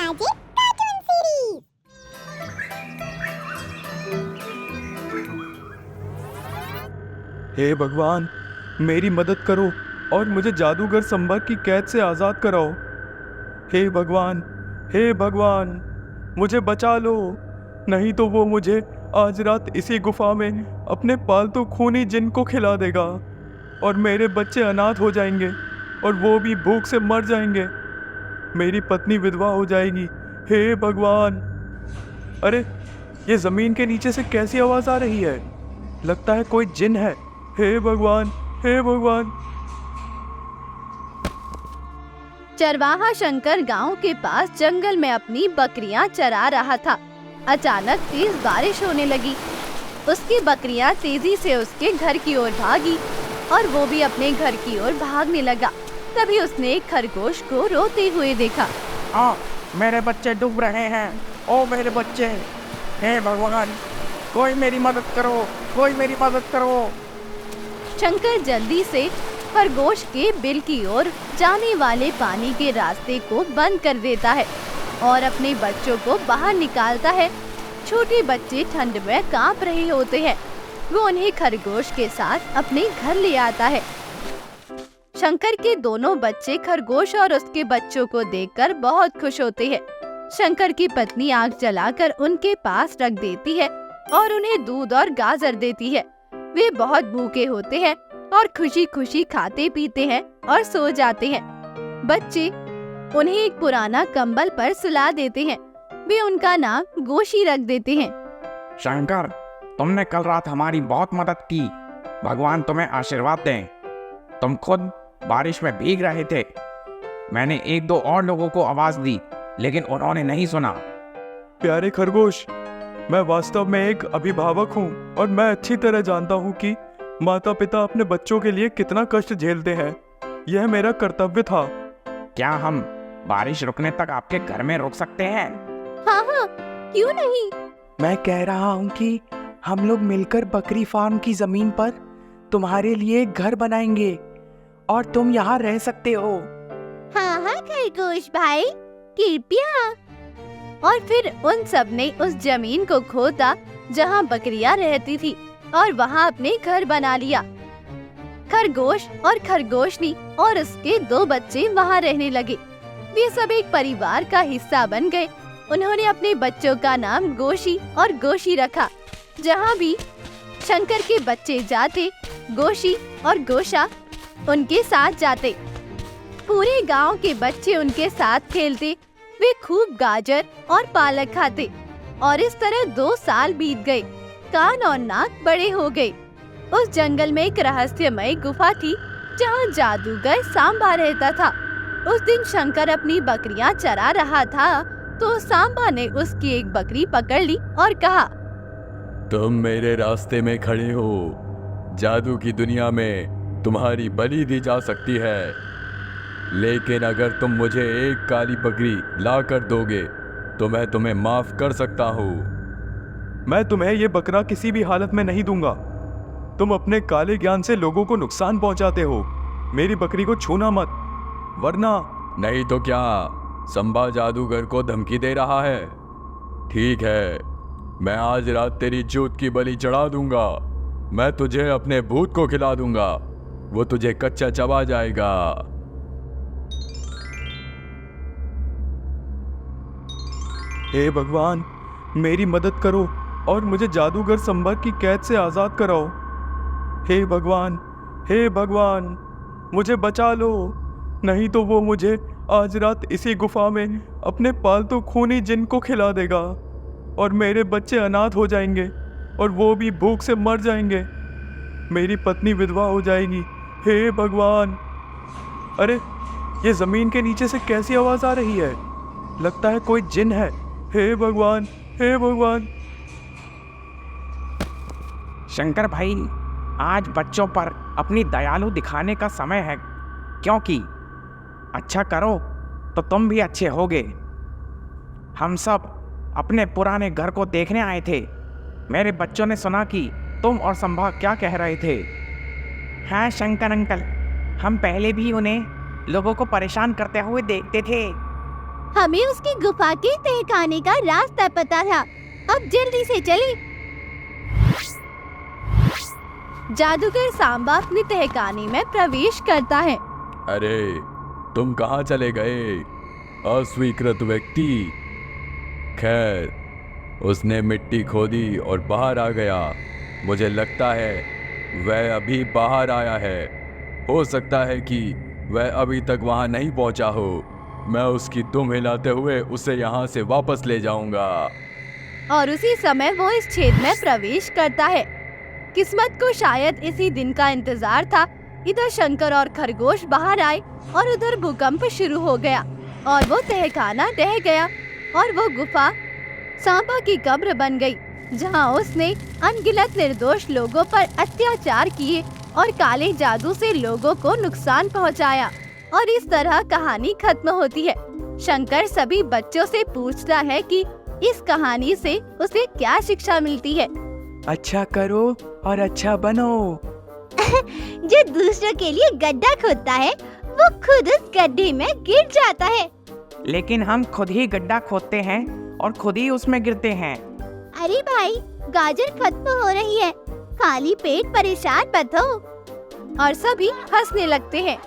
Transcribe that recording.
Magic cartoon series. हे भगवान, मेरी मदद करो और मुझे जादूगर संभा की कैद से आज़ाद कराओ। हे भगवान, मुझे बचा लो, नहीं तो वो मुझे आज रात इसी गुफा में अपने पालतू खूनी जिन को खिला देगा और मेरे बच्चे अनाथ हो जाएंगे और वो भी भूख से मर जाएंगे। मेरी पत्नी विधवा हो जाएगी। हे भगवान। अरे, ये ज़मीन के नीचे से कैसी आवाज़ आ रही है? लगता है कोई जिन है। हे भगवान, हे भगवान। चरवाहा शंकर गांव के पास जंगल में अपनी बकरियां चरा रहा था। अचानक तेज बारिश होने लगी। उसकी बकरियां तेजी से उसके घर की ओर भागी और वो भी अपने घर की ओर भागने लगा। तभी उसने एक खरगोश को रोते हुए देखा। मेरे बच्चे डूब रहे हैं। ओ मेरे बच्चे, हे भगवान, कोई मेरी मदद करो, कोई मेरी मदद करो। शंकर जल्दी से खरगोश के बिल की ओर जाने वाले पानी के रास्ते को बंद कर देता है और अपने बच्चों को बाहर निकालता है। छोटे बच्चे ठंड में कांप रहे होते हैं। वो उन्हें खरगोश के साथ अपने घर ले आता है। शंकर के दोनों बच्चे खरगोश और उसके बच्चों को देखकर बहुत खुश होते हैं। शंकर की पत्नी आग जलाकर उनके पास रख देती है और उन्हें दूध और गाजर देती है। वे बहुत भूखे होते हैं और खुशी खुशी खाते पीते हैं और सो जाते हैं। बच्चे उन्हें एक पुराना कंबल पर सुला देते हैं। वे उनका नाम गोशी रख देते हैं। शंकर, तुमने कल रात हमारी बहुत मदद की। भगवान तुम्हें आशीर्वाद दें। तुम खुद बारिश में भीग रहे थे। मैंने एक दो और लोगों को आवाज दी, लेकिन उन्होंने नहीं सुना। प्यारे खरगोश, मैं वास्तव में एक अभिभावक हूँ और मैं अच्छी तरह जानता हूँ कि माता पिता अपने बच्चों के लिए कितना कष्ट झेलते हैं। यह मेरा कर्तव्य था। क्या हम बारिश रुकने तक आपके घर में रुक सकते हैं? हाँ, क्यों नहीं। मैं कह रहा हूँ कि हम लोग मिलकर बकरी फार्म की जमीन पर तुम्हारे लिए एक घर बनाएंगे और तुम यहाँ रह सकते हो। हाँ खरगोश भाई, कृपया। और फिर उन सब ने उस जमीन को खोदा जहाँ बकरियां रहती थी और वहाँ अपने घर बना लिया। खरगोश और खरगोशनी और उसके दो बच्चे वहाँ रहने लगे। वे सब एक परिवार का हिस्सा बन गए। उन्होंने अपने बच्चों का नाम गोशी और गोशी रखा। जहाँ भी शंकर के बच्चे जाते, गोशी और गोशा उनके साथ जाते। पूरे गांव के बच्चे उनके साथ खेलते। वे खूब गाजर और पालक खाते और इस तरह 2 साल बीत गए। कान और नाक बड़े हो गए। उस जंगल में एक रहस्यमय गुफा थी जहाँ जादूगर सांबा रहता था। उस दिन शंकर अपनी बकरियां चरा रहा था तो सांबा ने उसकी एक बकरी पकड़ ली और कहा, तुम मेरे रास्ते में खड़े हो। जादू की दुनिया में तुम्हारी बलि दी जा सकती है, लेकिन अगर तुम मुझे एक काली बकरी ला कर दोगे तो मैं तुम्हें माफ कर सकता हूँ। मैं तुम्हें ये बकरा किसी भी हालत में नहीं दूंगा। तुम अपने काले ज्ञान से लोगों को नुकसान पहुंचाते हो। मेरी बकरी को छूना मत, वरना। नहीं तो क्या संभा जादूगर को धमकी दे रहा है? ठीक है, मैं आज रात तेरी जूत की बलि चढ़ा दूंगा। मैं तुझे अपने भूत को खिला दूंगा। वो तुझे कच्चा चबा जाएगा। हे भगवान, मेरी मदद करो और मुझे जादूगर संभा की कैद से आज़ाद कराओ। हे भगवान, मुझे बचा लो, नहीं तो वो मुझे आज रात इसी गुफा में अपने पालतू खूनी जिन को खिला देगा और मेरे बच्चे अनाथ हो जाएंगे और वो भी भूख से मर जाएंगे। मेरी पत्नी विधवा हो जाएगी। हे भगवान। अरे, ये ज़मीन के नीचे से कैसी आवाज़ आ रही है? लगता है कोई जिन है। हे भगवान, हे भगवान। शंकर भाई, आज बच्चों पर अपनी दयालु दिखाने का समय है, क्योंकि अच्छा करो तो तुम भी अच्छे होगे। हम सब अपने पुराने घर को देखने आए थे। मेरे बच्चों ने सुना कि तुम और संभा क्या कह रहे थे। हाँ शंकर अंकल, हम पहले भी उन्हें लोगों को परेशान करते हुए देखते थे। हमें उसकी गुफा के तहखाने का रास्ता पता था। अब जल्दी से चलें। जादूगर सांबा अपने तहखाने में प्रवेश करता है। अरे तुम कहाँ चले गए अस्वीकृत व्यक्ति? खैर, उसने मिट्टी खोदी और बाहर आ गया। मुझे लगता है वह अभी बाहर आया है। हो सकता है कि वह अभी तक वहां नहीं पहुंचा हो। मैं उसकी दुम हिलाते हुए उसे यहाँ से वापस ले जाऊंगा। और उसी समय वो इस छेद में प्रवेश करता है। किस्मत को शायद इसी दिन का इंतजार था। इधर शंकर और खरगोश बाहर आए और उधर भूकंप शुरू हो गया और वो तहखाना ढह गया और वो गुफा सांबा की कब्र बन गई, जहां उसने अनगिनत निर्दोष लोगों पर अत्याचार किए और काले जादू से लोगों को नुकसान पहुंचाया। और इस तरह कहानी खत्म होती है। शंकर सभी बच्चों से पूछता है कि इस कहानी से उसे क्या शिक्षा मिलती है। अच्छा करो और अच्छा बनो। जो दूसरों के लिए गड्ढा खोदता है वो खुद उस गड्ढे में गिर जाता है। लेकिन हम खुद ही गड्ढा खोदते हैं और खुद ही उसमें गिरते हैं। अरे भाई, गाजर खत्म हो रही है, खाली पेट परेशान मत हो। और सभी हंसने लगते हैं।